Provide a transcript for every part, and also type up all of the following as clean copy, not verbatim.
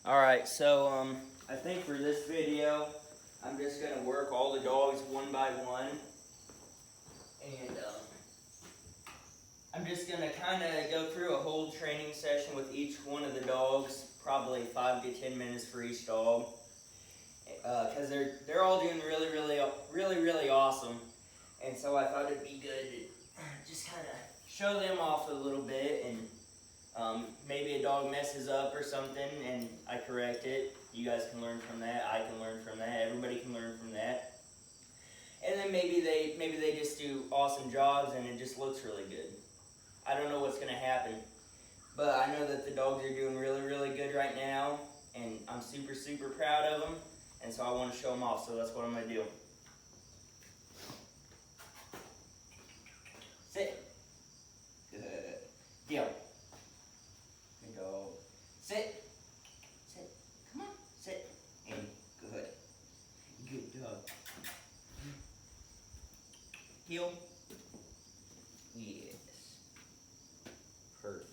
Alright, so I think for this video, I'm just going to work all the dogs one by one. And I'm just going to kind of go through a whole training session with each one of the dogs, probably 5 to 10 minutes for each dog. Because they're all doing really awesome. And so I thought it'd be good to just kind of show them off a little bit, and maybe a dog messes up or something and I correct it. You guys can learn from that, I can learn from that, everybody can learn from that. And then maybe they just do awesome jobs and it just looks really good. I don't know what's gonna happen, but I know that the dogs are doing really good right now, and I'm super proud of them, and so I want to show them off, so that's what I'm gonna do. Sit. Good. Deal. Good dog. Sit. Sit. Come on. Sit. And good. Good dog. Heel. Yes. Perfect.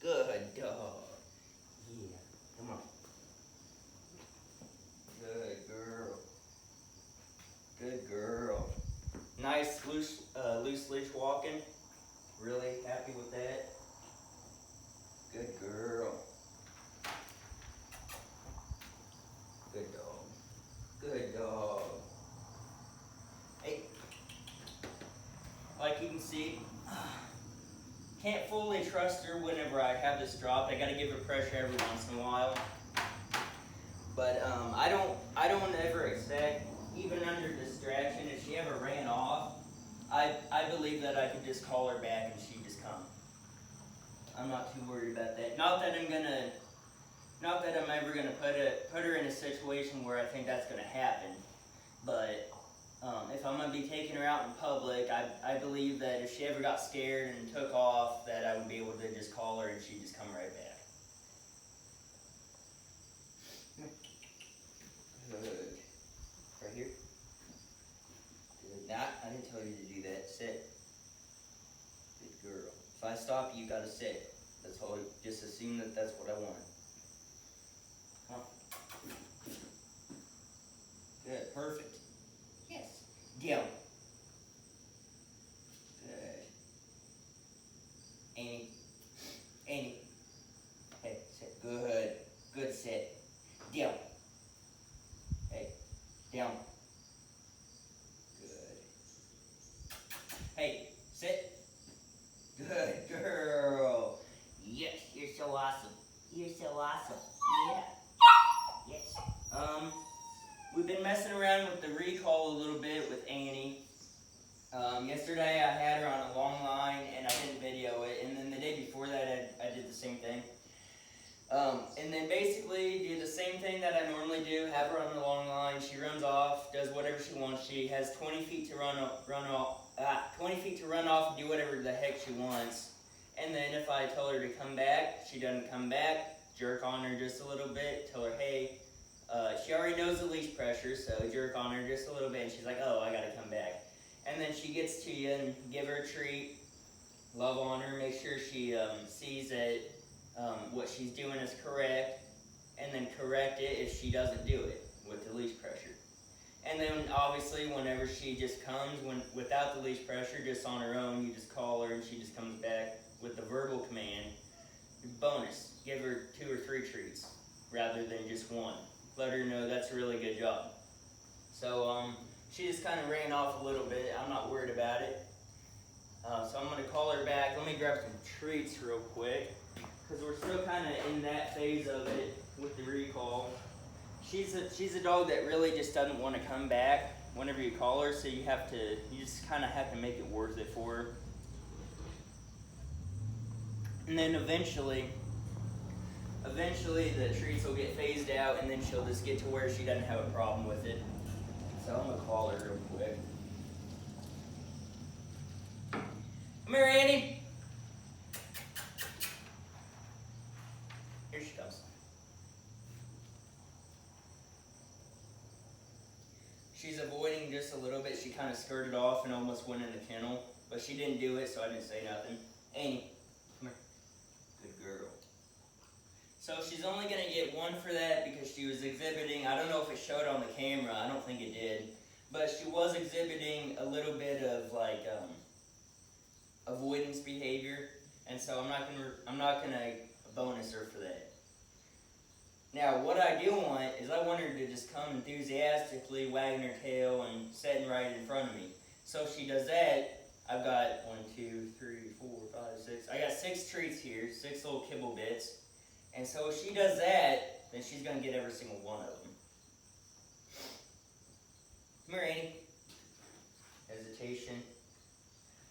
Good dog. Yeah. Come on. Good girl. Good girl. Nice loose leash walking. Really happy with that. Good girl. Good dog. Good dog. Hey. Like you can see, can't fully trust her whenever I have this dropped. I gotta give her pressure every once in a while. But I don't ever expect, even under distraction, if she ever ran off, I believe that I could just call her back and she'd just come. I'm not too worried about that. Not that I'm ever gonna put her in a situation where I think that's gonna happen. But if I'm gonna be taking her out in public, I believe that if she ever got scared and took off, that I would be able to just call her and she'd just come right back. Good. Right here. Good. Now, I didn't tell you to do that. Sit. Good girl. If I stop you, gotta sit. That's all. Just assume that that's what I want. Come on. Good. Perfect. Yes. Down. Good. Annie. Annie. Hey, sit. Good. Good sit. Down. Hey. Down. Good. Hey. Sit. Good girl. Yes, you're so awesome. You're so awesome. Yeah. Yes. We've been messing around with the recall a little bit with Annie. Yesterday I had her on a long line and I didn't video it, and then the day before that I did the same thing. And then basically do the same thing that I normally do, have her on the long line, she runs off, does whatever she wants, she has 20 feet to run off, do whatever the heck she wants. And then if I tell her to come back, she doesn't come back, jerk on her just a little bit, tell her, hey, she already knows the leash pressure, so jerk on her just a little bit, and she's like, oh, I gotta come back. And then she gets to you and give her a treat, love on her, make sure she sees that what she's doing is correct, and then correct it if she doesn't do it with the leash pressure. And then obviously whenever she just comes, without the leash pressure, just on her own, you just call her and she just comes back with the verbal command. Bonus, give her 2 or 3 treats rather than just 1. Let her know that's a really good job. So she just kind of ran off a little bit. I'm not worried about it. So I'm going to call her back. Let me grab some treats real quick, because we're still kind of in that phase of it with the recall. She's a dog that really just doesn't want to come back whenever you call her, so you just kind of have to make it worth it for her. And then eventually the treats will get phased out, and then she'll just get to where she doesn't have a problem with it. So I'm gonna call her real quick. Come here, Annie. Here she comes. She's avoiding just a little bit. She kind of skirted off and almost went in the kennel, but she didn't do it, so I didn't say nothing. Annie, come here. Good girl. So she's only going to get one for that because she was exhibiting, I don't know if it showed on the camera, I don't think it did, but she was exhibiting a little bit of like avoidance behavior, and so I'm not gonna bonus her for that. Now, what I do want is I want her to just come enthusiastically wagging her tail and sitting right in front of me. So if she does that, I've got 1, 2, 3, 4, 5, 6. I got 6 treats here, 6 little kibble bits. And so if she does that, then she's gonna get every single one of them. Come here, Annie. Hesitation.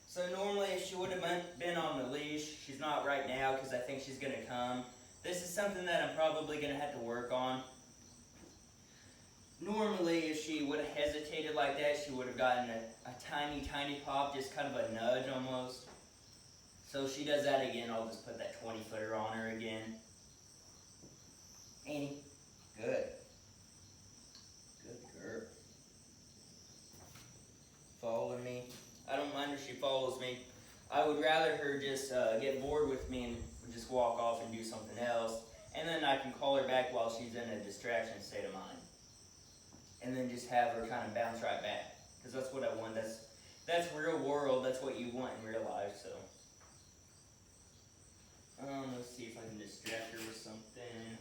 So normally if she would have been on the leash, she's not right now because I think she's gonna come. This is something that I'm probably going to have to work on. Normally, if she would have hesitated like that, she would have gotten a tiny, tiny pop, just kind of a nudge almost. So if she does that again, I'll just put that 20-footer on her again. Annie, good. Good girl. Follow me. I don't mind if she follows me. I would rather her just get bored with me and just walk off and do something else, and then I can call her back while she's in a distraction state of mind, and then just have her kind of bounce right back, because that's what I want. That's real world. That's what you want in real life. So let's see if I can distract her with something.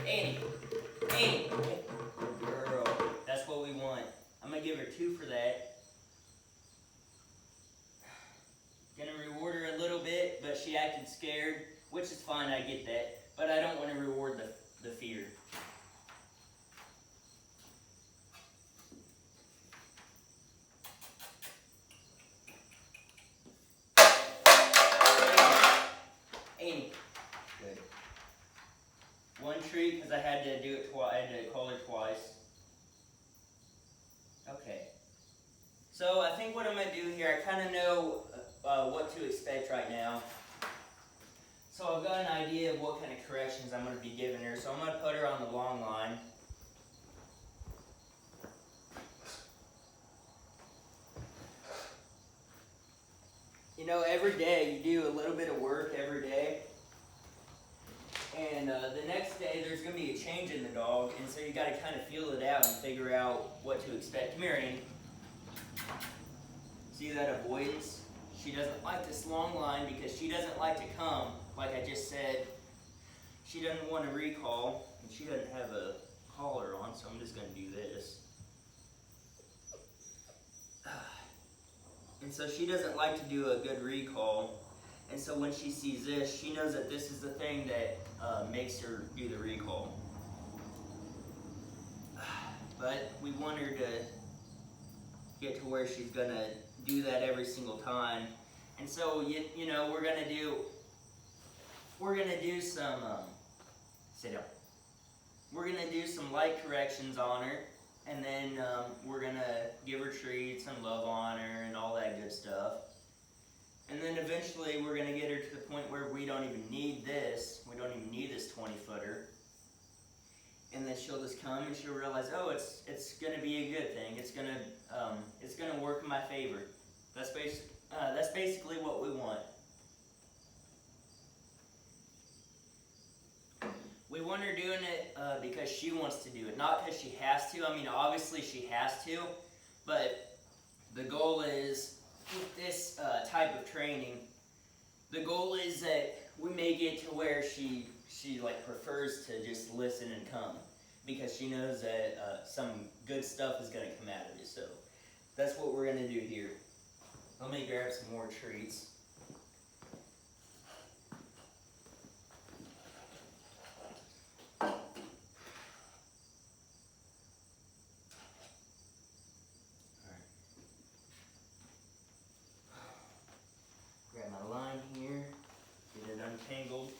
Annie, good girl. That's what we want. I'm gonna give her 2 for that. Gonna reward her a little bit, but she acted scared, which is fine, I get that. But I don't want to reward the fear. Annie. Good. 1 treat because I had to do it twice. I had to call her twice. Okay. So I think what I'm going to do here, I kind of know what to expect right now. So I've got an idea of what kind of corrections I'm going to be giving her. So I'm going to put her on the long line. You know, every day you do a little bit of work every day. And the next day there's going to be a change in the dog. And so you got to kind of feel it out and figure out what to expect. Come here, Annie. See that avoidance? She doesn't like this long line because she doesn't like to come, like I just said. She doesn't want to recall, and she doesn't have a collar on, so I'm just going to do this. And so she doesn't like to do a good recall, and so when she sees this, she knows that this is the thing that makes her do the recall. But we want her to get to where she's going to do that every single time. And so you know we're gonna do some sit down. We're gonna do some light corrections on her, and then we're gonna give her treats and love on her and all that good stuff. And then eventually we're gonna get her to the point where we don't even need this. We don't even need this 20-footer. And then she'll just come and she'll realize, oh, it's gonna be a good thing. It's gonna work in my favor. That's basically what we want. We want her doing it because she wants to do it, not because she has to. I mean, obviously she has to, but the goal is, with this type of training, the goal is that we may get to where she like prefers to just listen and come, because she knows that some good stuff is going to come out of it. So that's what we're going to do here. Let me grab some more treats. All right. Grab my line here, get it untangled.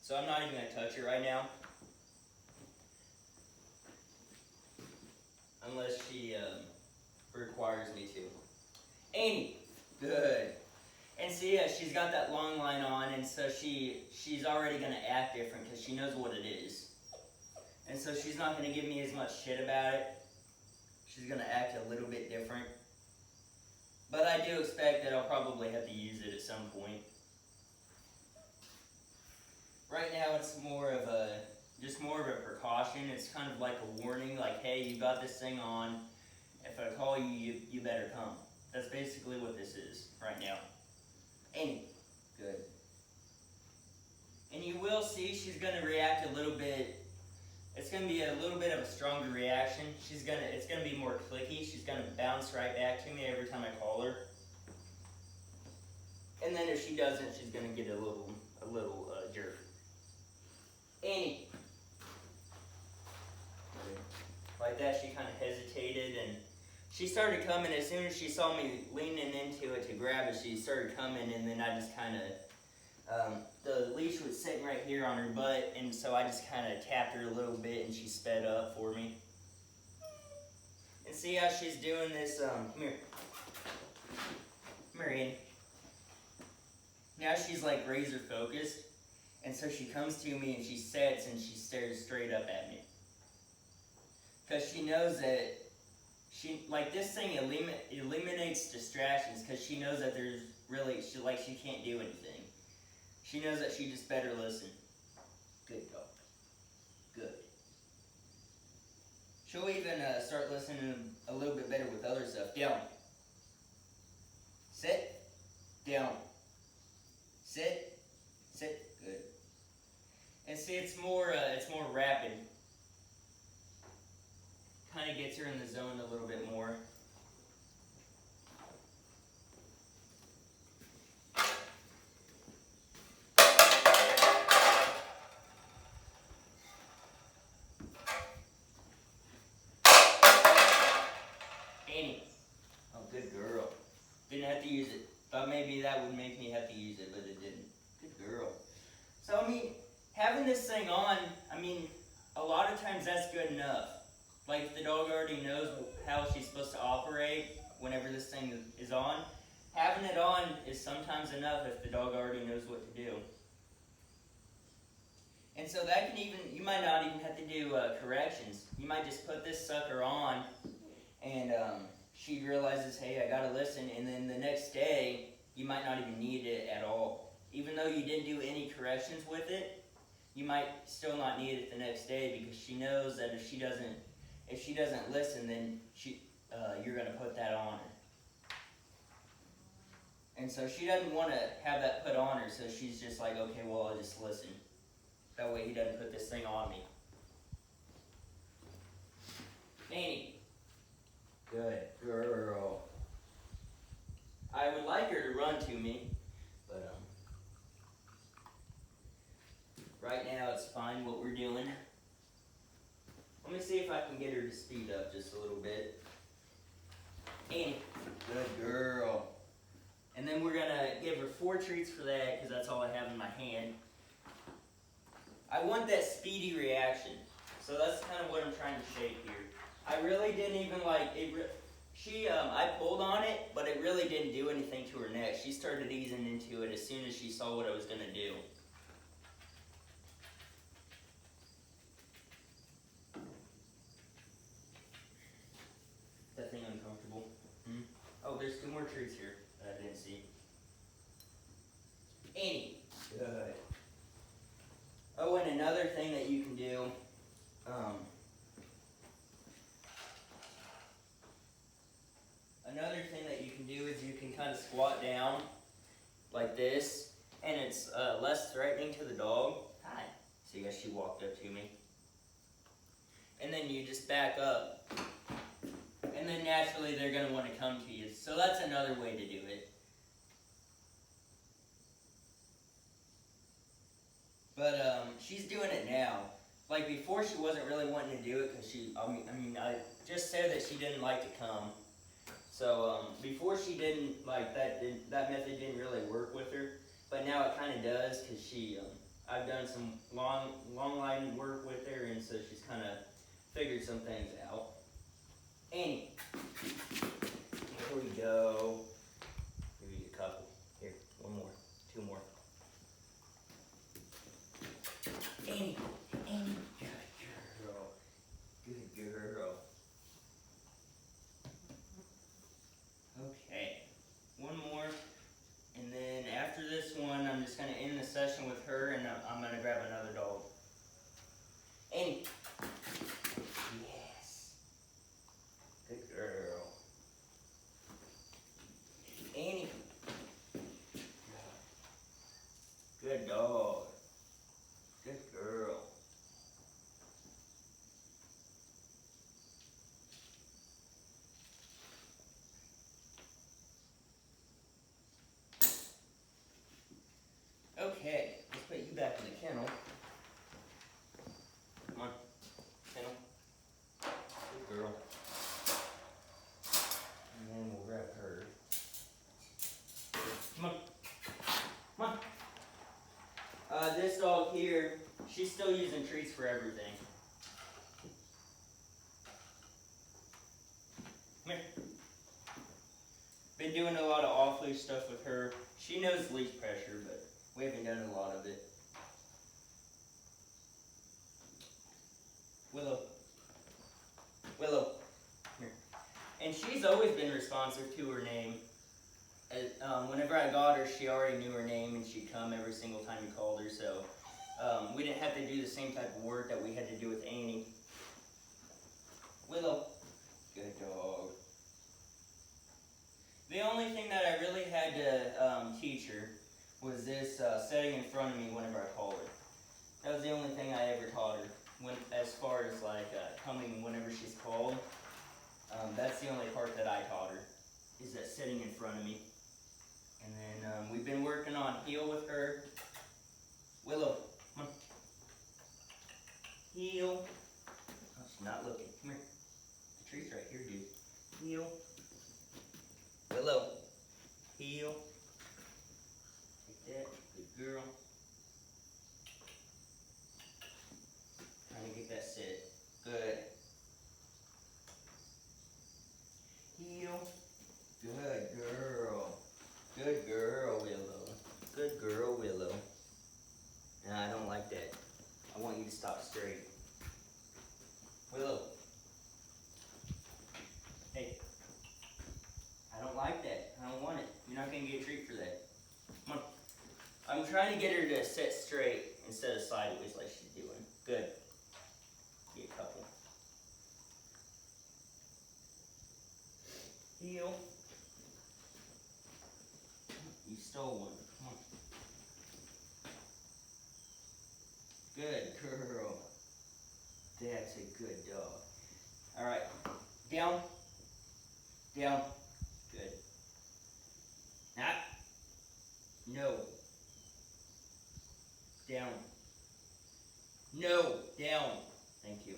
So I'm not even going to touch it right now, unless she requires me to. Annie, Good. And see, yeah, she's got that long line on, and so she's already going to act different because she knows what it is. And so she's not going to give me as much shit about it. She's going to act a little bit different. But I do expect that I'll probably have to use it at some point. Right now it's just more of a precaution. It's kind of like a warning, like, hey, you got this thing on. If I call you, you better come. That's basically what this is right now. Annie, good. And you will see she's going to react a little bit. It's going to be a little bit of a stronger reaction. It's going to be more clicky. She's going to bounce right back to me every time I call her. And then if she doesn't, she's going to get a little jerk. Annie. Like that, she kind of hesitated, and she started coming as soon as she saw me leaning into it to grab it. She started coming, and then I just kind of, the leash was sitting right here on her butt, and so I just kind of tapped her a little bit, and she sped up for me. And see how she's doing this, come here. Come here, Annie. Now she's like razor focused, and so she comes to me and she sits and she stares straight up at me. Because she knows that this thing eliminates distractions, because she knows that there's really, she can't do anything. She knows that she just better listen. Good dog. Good. She'll even start listening a little bit better with other stuff. Down. Sit. Down. Sit. Sit. Good. And see, it's more rapid. Kind of gets her in the zone a little bit more. Annie. Oh, good girl. Didn't have to use it. Thought maybe that would make me have to use it, but it didn't. Good girl. So, I mean, having this thing on, I mean, a lot of times that's good enough. Like, if the dog already knows how she's supposed to operate whenever this thing is on, having it on is sometimes enough if the dog already knows what to do. And so that can even, you might not even have to do corrections. You might just put this sucker on, and she realizes, hey, I gotta listen, and then the next day, you might not even need it at all. Even though you didn't do any corrections with it, you might still not need it the next day, because she knows that if she doesn't listen, then you're going to put that on her. And so she doesn't want to have that put on her, so she's just like, okay, well, I'll just listen. That way he doesn't put this thing on me. Annie. Good girl. I would like her to run to me, but right now it's fine what we're doing. Let me see if I can get her to speed up just a little bit. Annie. Good girl. And then we're going to give her 4 treats for that, because that's all I have in my hand. I want that speedy reaction. So that's kind of what I'm trying to shape here. I really didn't even I pulled on it, but it really didn't do anything to her neck. She started easing into it as soon as she saw what I was going to do. That thing uncomfortable? Oh, there's 2 more treats here that I didn't see. Annie. Good. Oh, and another thing that you can do, is you can kind of squat down like this, and it's less threatening to the dog. Hi. See how she walked up to me. And then you just back up. And then naturally they're going to want to come to you. So that's another way to do it. But she's doing it now. Like before she wasn't really wanting to do it because I just said that she didn't like to come. So before she didn't, like that method didn't really work with her. But now it kind of does because I've done some long line work with her, and so she's kind of figured some things out. Annie. Here we go. Here grab another dog. Annie. Yes. Good girl. Annie. Good dog. Good girl. Okay, let's put you back in the kennel. Come on, kennel. Good girl. And then we'll grab her. Come on. Come on. This dog here, she's still using treats for everything. Come here. Been doing a lot of off-leash stuff with her. She knows leash pressure, but we haven't done a lot of it. Willow. Willow. Here. And she's always been responsive to her name. Whenever I got her, she already knew her name and she'd come every single time you called her, so we didn't have to do the same type of work that we had to do with Annie. Willow. Good dog. The only thing that I really had to teach her was this setting in front of me whenever I called her. That was the only thing I ever taught her, as far as like coming whenever she's called. That's the only part that I taught her, is that sitting in front of me. And then we've been working on heel with her. Willow, come on. Heel. Oh, she's not looking. Come here. The tree's right here, dude. Heel. Willow. Heel. Take that. Good girl. Trying to get that sit. Good. Heel. Good girl. Good girl, Willow. Good girl, Willow. Nah, I don't like that. I want you to stop straight. Willow. Hey. I don't like that. I don't want it. You're not going to get a treat for that. Come on. I'm trying to get her to sit straight instead of sideways like she's doing. Good. Get a couple. Heel. You stole one. Come on. Good girl. That's a good dog. All right. Down. Down. Good. Not. No. Down. No. Down. Thank you.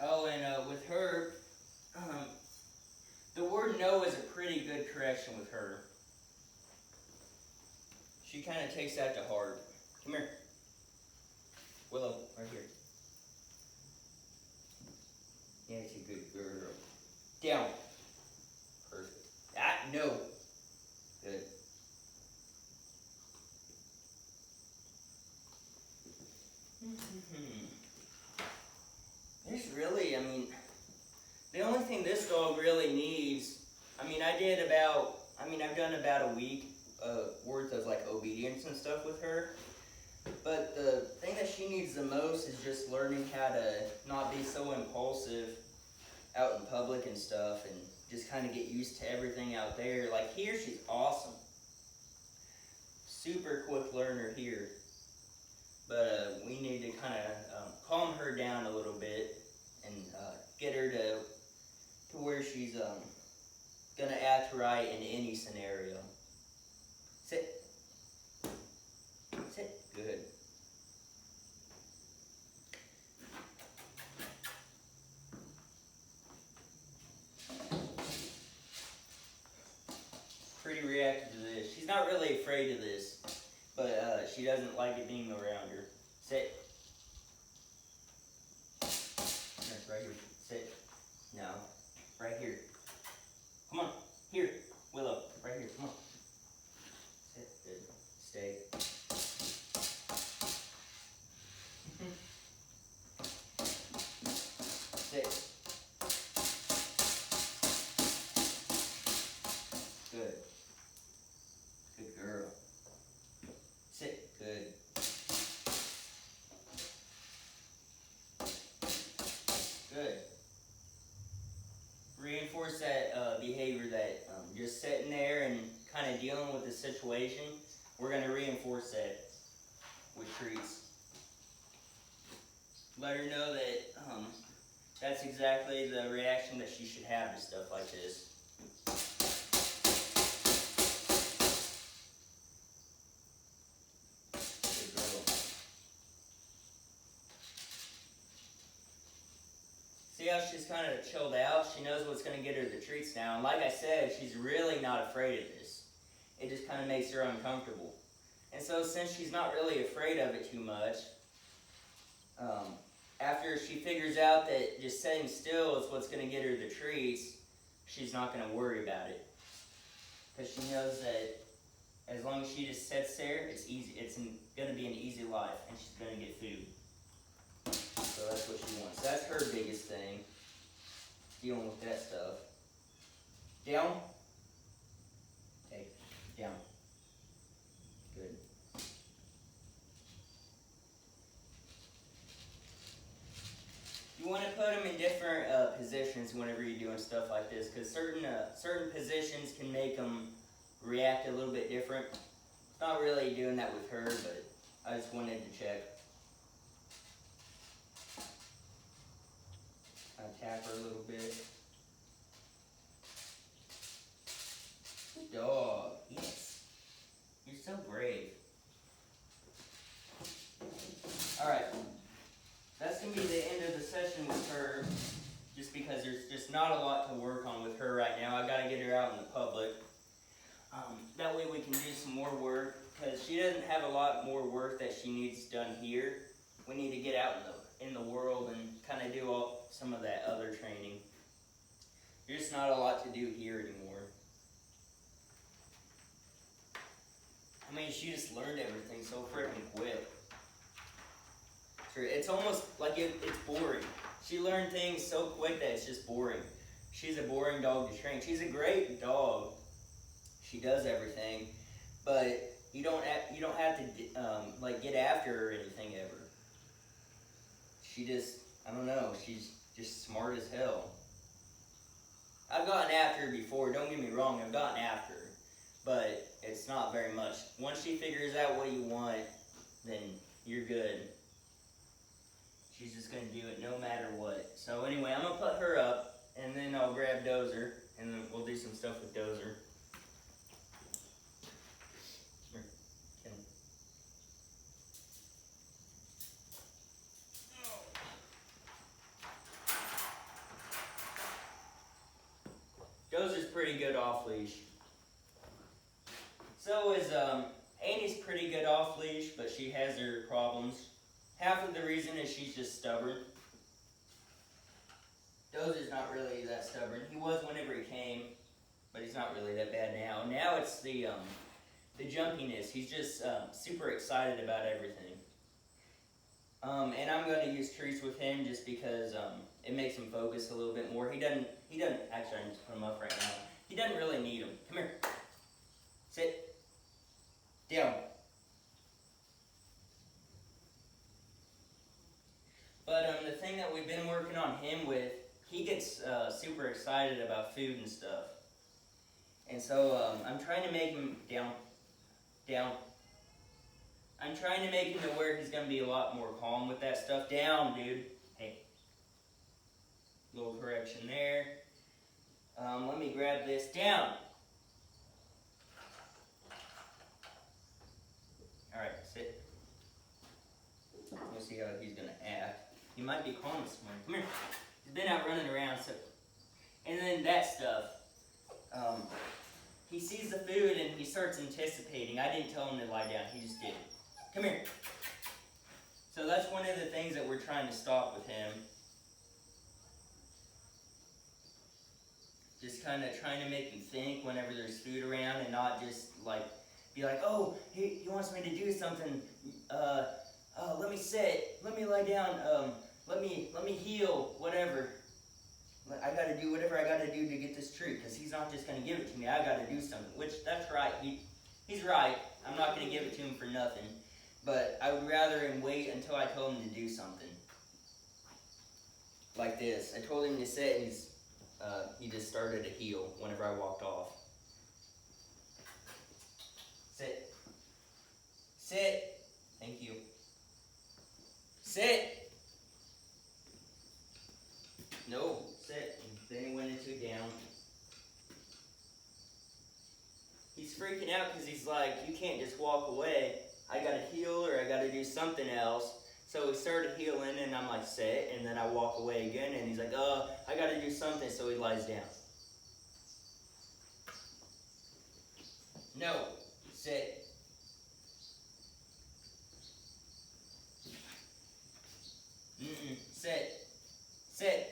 Oh, and with her, the word no is a pretty good correction with her. She kind of takes that to heart. Come here. Willow, right here. Yeah, she's a good girl. Down. Perfect. Ah, no. Good. There's really, the only thing this dog really needs, I've done about a week worth of like obedience and stuff with her. But the thing that she needs the most is just learning how to not be so impulsive out in public and stuff, and just kind of get used to everything out there. Like here, she's awesome. Super quick learner here. But we need to kind of calm her down a little bit and get her to where she's going to act right in any scenario. Sit. Sit. Good. Pretty reactive to this. She's not really afraid of this, but she doesn't like it being around her. Sit. That's right here. Sit. No. Right here. Come on. Here. Willow. Right here. Come on. Sit. Good. Stay. Sit. Good. Good girl. behavior that just sitting there and kind of dealing with the situation, we're going to reinforce that with treats. Let her know that that's exactly the reaction that she should have to stuff like this. Good girl. See how she's kind of chilled out? She knows what's going to get her the treats now. And like I said, she's really not afraid of this. It just kind of makes her uncomfortable. And so since she's not really afraid of it too much, after she figures out that just sitting still is what's going to get her the treats, she's not going to worry about it. Because she knows that as long as she just sits there, it's easy. It's going to be an easy life, and she's going to get food. So that's what she wants. That's her biggest thing, dealing with that stuff. Down. Hey, down. Good. You want to put them in different positions whenever you're doing stuff like this, because certain positions can make them react a little bit different. Not really doing that with her, but I just wanted to check. I tap her a little bit. Good dog. Yes. You're so brave. Alright. That's going to be the end of the session with her, just because there's just not a lot to work on with her right now. I got to get her out in the public. That way we can do some more work, because she doesn't have a lot more work that she needs done here. We need to get out in the world and kind of do some of that other training. There's just not a lot to do here anymore. I mean, she just learned everything so freaking quick. It's almost like it's boring. She learned things so quick that it's just boring. She's a boring dog to train. She's a great dog. She does everything, but you don't have to like get after her or anything ever. She just, I don't know, she's just smart as hell. I've gotten after her before, don't get me wrong, I've gotten after her, but it's not very much. Once she figures out what you want, then you're good. She's just going to do it no matter what. So anyway, I'm going to put her up, and then I'll grab Dozer, and then we'll do some stuff with Dozer. Dozer's pretty good off leash. So is Annie's pretty good off leash, but she has her problems. Half of the reason is she's just stubborn. Dozer's not really that stubborn. He was whenever he came, but he's not really that bad now. Now it's the jumpiness. He's just super excited about everything. And I'm going to use treats with him just because it makes him focus a little bit more. He doesn't, actually I need to put him up right now. He doesn't really need them. Come here. Sit. Down. But the thing that we've been working on him with, he gets super excited about food and stuff. And so I'm trying to make him down. I'm trying to make him to where he's going to be a lot more calm with that stuff. Down, dude. Hey. Little correction there. Let me grab this. Down. Alright, sit. We'll see how he's going to act. He might be calm this morning. Come here. He's been out running around. So, and then that stuff. He sees the food and he starts anticipating. I didn't tell him to lie down. He just did. Come here. So that's one of the things that we're trying to stop with him. Just kind of trying to make him think whenever there's food around and not just like be like, oh, he wants me to do something. Let me sit. Let me lie down. Let me heal. Whatever. I got to do whatever I got to do to get this treat because he's not just going to give it to me. I got to do something. Which that's right. He's right. I'm not going to give it to him for nothing. But I would rather him wait until I told him to do something. Like this. I told him to sit and he's he just started to heel whenever I walked off. Sit. Sit. Thank you. Sit. No, sit. Then he went into down. He's freaking out because he's like, you can't just walk away. I gotta heal or I gotta do something else. So he started healing and I'm like, sit. And then I walk away again and he's like, I gotta do something. So he lies down. No, sit. Sit. Sit.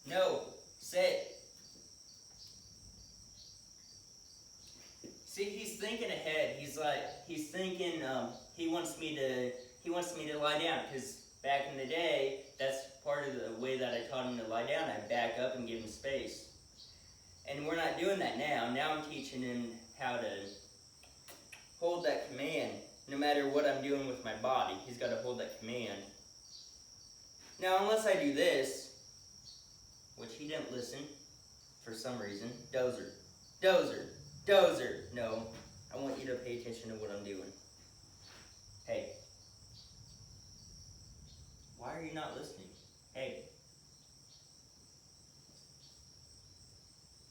No, sit. See, he's thinking ahead. He's thinking, he wants me to lie down, because back in the day, that's part of the way that I taught him to lie down. I back up and give him space. And we're not doing that now. Now I'm teaching him how to hold that command. No matter what I'm doing with my body, he's got to hold that command. Now, unless I do this, which he didn't listen for some reason. Dozer. Dozer. Dozer. No, I want you to pay attention to what I'm doing. Hey. Why are you not listening? Hey.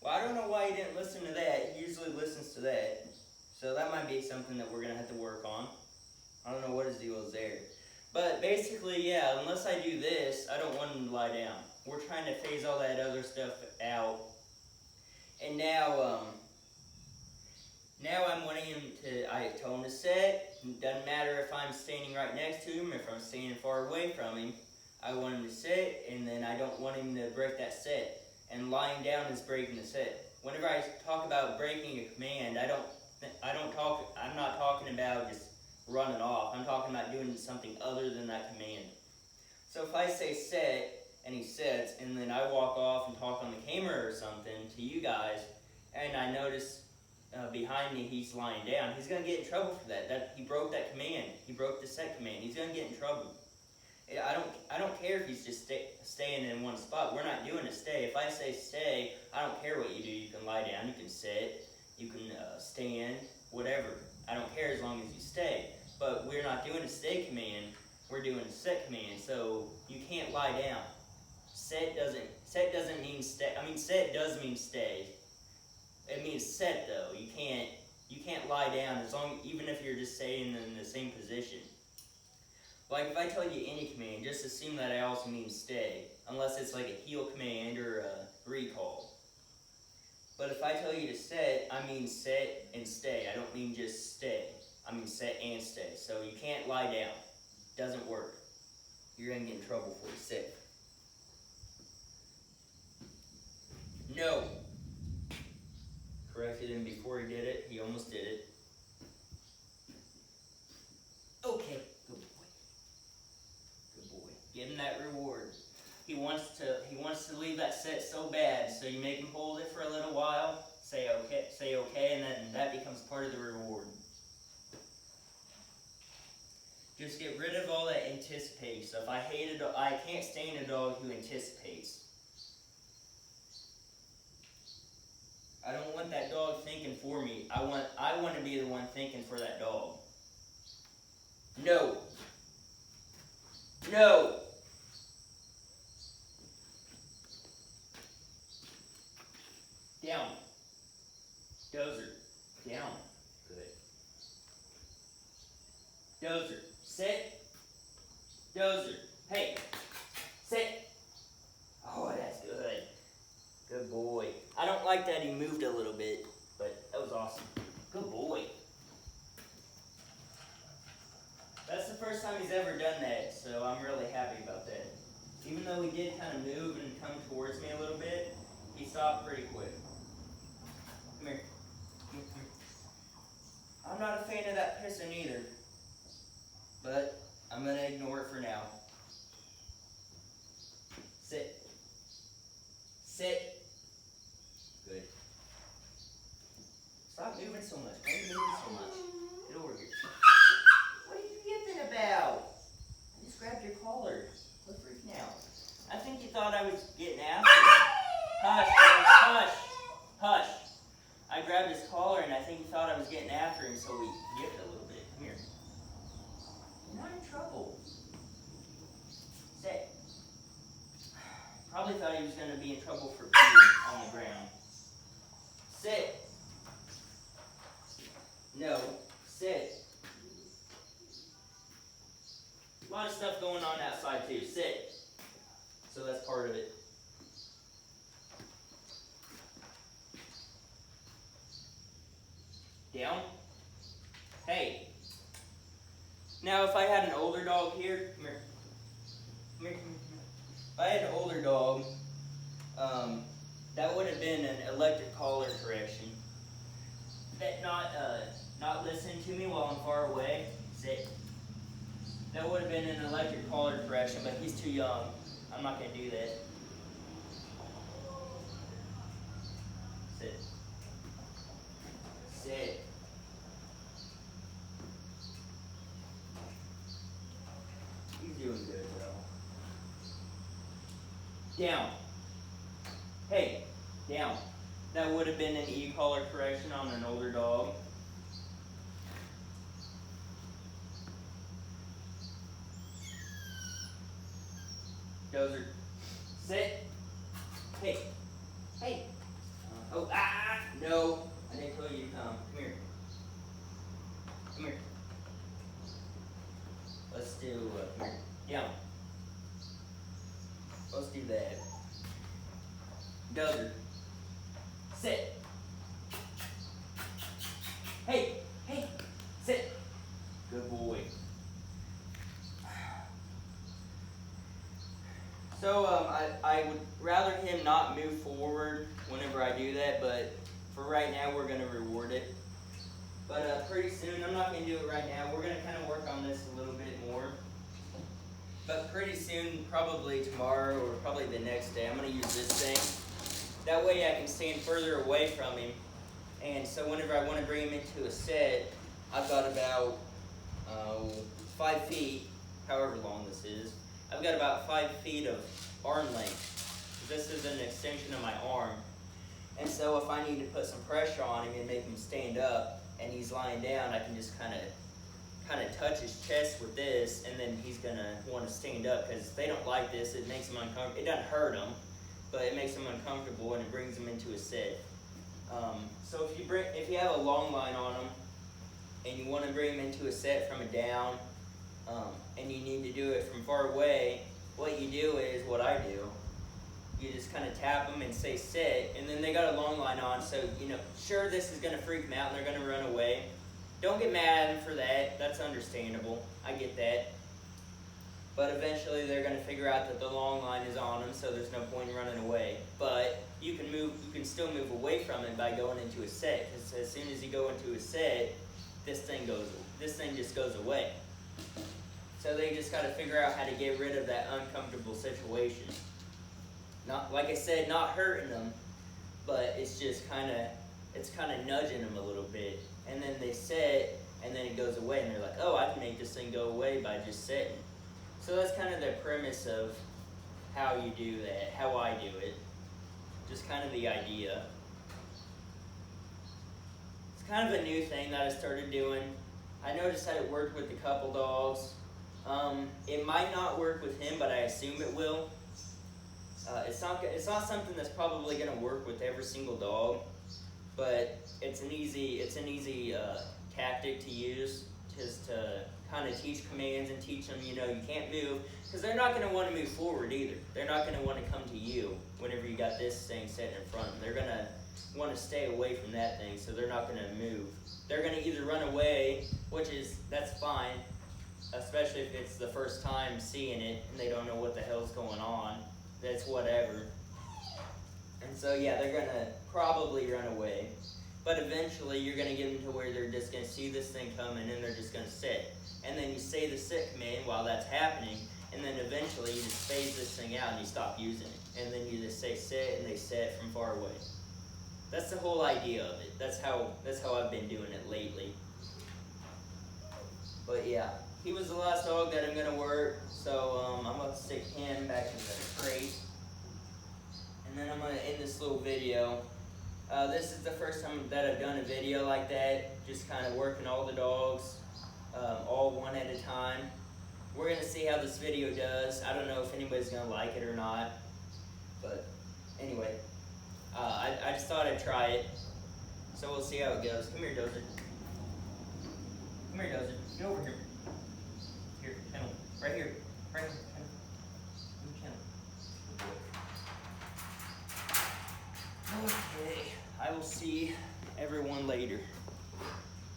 Well, I don't know why he didn't listen to that. He usually listens to that. So that might be something that we're going to have to work on. I don't know what his deal is there. But basically, yeah, unless I do this, I don't want him to lie down. We're trying to phase all that other stuff out. And now I'm wanting him to, I told him to sit. It doesn't matter if I'm standing right next to him, if I'm standing far away from him. I want him to sit, and then I don't want him to break that sit. And lying down is breaking the sit. Whenever I talk about breaking a command, I'm not talking about just running off. I'm talking about doing something other than that command. So if I say sit, and he sits, and then I walk off and talk on the camera or something to you guys, and I notice behind me he's lying down, he's going to get in trouble for that. He broke that command. He broke the set command. He's going to get in trouble. I don't care if he's just staying in one spot. We're not doing a stay. If I say stay, I don't care what you do. You can lie down, you can sit, you can stand, whatever. I don't care as long as you stay. But we're not doing a stay command. We're doing a set command. So you can't lie down. Set doesn't mean stay. I mean, set does mean stay. It means set though. You can't lie down even if you're just staying in the same position. Like if I tell you any command, just assume that I also mean stay, unless it's like a heal command or a recall. But if I tell you to set, I mean set and stay. I don't mean just stay. I mean set and stay. So you can't lie down. Doesn't work. You're gonna get in trouble for it. Sit. No. Corrected him before he did it. He almost did it. Okay. Good boy. Good boy. Give him that reward. He wants to leave that set so bad, so you make him hold it for a little while, say okay, and then that becomes part of the reward. Just get rid of all that anticipation stuff. I can't stand a dog who anticipates. I don't want that dog thinking for me. I want to be the one thinking for that dog. No. No. Down. Dozer. Down. Good. Dozer. Sit. Dozer. Hey. Sit. Oh, that's good. Good boy. I don't like that he moved a little bit, but that was awesome. Good boy. That's the first time he's ever done that, so I'm really happy about that. Even though he did kind of move and come towards me a little bit, he stopped pretty quick. Come here. Come here. I'm not a fan of that piston either, but I'm going to ignore it for now. Sit. Sit. Good. Stop moving so much. Why are you moving so much? Get over here. What are you yipping about? I just grabbed your collar. Quit freaking out. I think you thought I was getting after getting after him, so we give it a little bit. Come here. You're not in trouble. Sit. Probably thought he was going to be in trouble for peeing on the ground. Sit. No. Sit. A lot of stuff going on outside too. Sit. So that's part of it. Down. Hey. Now if I had an older dog here, come here. Come here, come here. If I had an older dog, that would have been an electric collar correction. That not listening to me while I'm far away. Sit. That would have been an electric collar correction, but he's too young. I'm not going to do that. Sit. Sit. He's doing good, though. Down. Hey, down. That would have been an e-collar correction on an older dog. Dozer. Sit. Hey. Hey. Oh, no. I didn't tell you to come. Come here. Come here. Let's do, come here. Down. Let's do that. Dozer. Sit. Hey. Hey. Sit. Good boy. So I would rather him not move forward whenever I do that, but for right now we're going to reward it. But pretty soon, I'm not going to do it right now, we're going to kind of work on this a little bit more. But pretty soon, probably tomorrow or probably the next day, I'm going to use this thing. That way I can stand further away from him. And so whenever I want to bring him into a set, I've got about 5 feet, however long this is. I've got about 5 feet of arm length. This is an extension of my arm. And so if I need to put some pressure on him and make him stand up and he's lying down, I can just kind of touch his chest with this, and then he's going to want to stand up because they don't like this. It makes them uncomfortable. It doesn't hurt them, but it makes them uncomfortable and it brings them into a sit. So if you have a long line on him and you want to bring him into a set from a down, and you need to do it from far away, what you do is what I do. You just kind of tap them and say sit, and then they got a long line on, so sure, this is going to freak them out and they're going to run away. Don't get mad at them for that. That's understandable. I get that. But eventually they're going to figure out that the long line is on them, so there's no point in running away. But you can still move away from it by going into a set, because as soon as you go into a set, this thing just goes away. So they just got to figure out how to get rid of that uncomfortable situation. Not, like I said, not hurting them, but it's just kind of nudging them a little bit. And then they sit, and then it goes away, and they're like, oh, I can make this thing go away by just sitting. So that's kind of the premise of how you do that, how I do it. Just kind of the idea. It's kind of a new thing that I started doing. I noticed that it worked with a couple dogs. It might not work with him, but I assume it will. It's not something that's probably going to work with every single dog, but it's an easy tactic to use, just to kind of teach commands and teach them, you can't move, because they're not going to want to move forward either. They're not going to want to come to you whenever you got this thing set in front of them. They're going to want to stay away from that thing, so they're not going to move. They're going to either run away, that's fine, especially if it's the first time seeing it and they don't know what the hell's going on. That's whatever. And so yeah, they're going to probably run away. But eventually you're going to get them to where they're just going to see this thing coming and they're just going to sit. And then you say the sit command while that's happening, and then eventually you just phase this thing out and you stop using it. And then you just say sit, and they sit from far away. That's the whole idea of it. That's how I've been doing it lately. But yeah, he was the last dog that I'm going to work, so I'm going to stick him back in the crate. And then I'm going to end this little video This is the first time that I've done a video like that, just kind of working all the dogs, all one at a time. We're going to see how this video does. I don't know if anybody's going to like it or not, but anyway, I just thought I'd try it, so we'll see how it goes. Come here, Dozer. Come here, Dozer. Get over here. Here, kennel. Right here. Right here. Kennel. Good boy. Okay, I will see everyone later.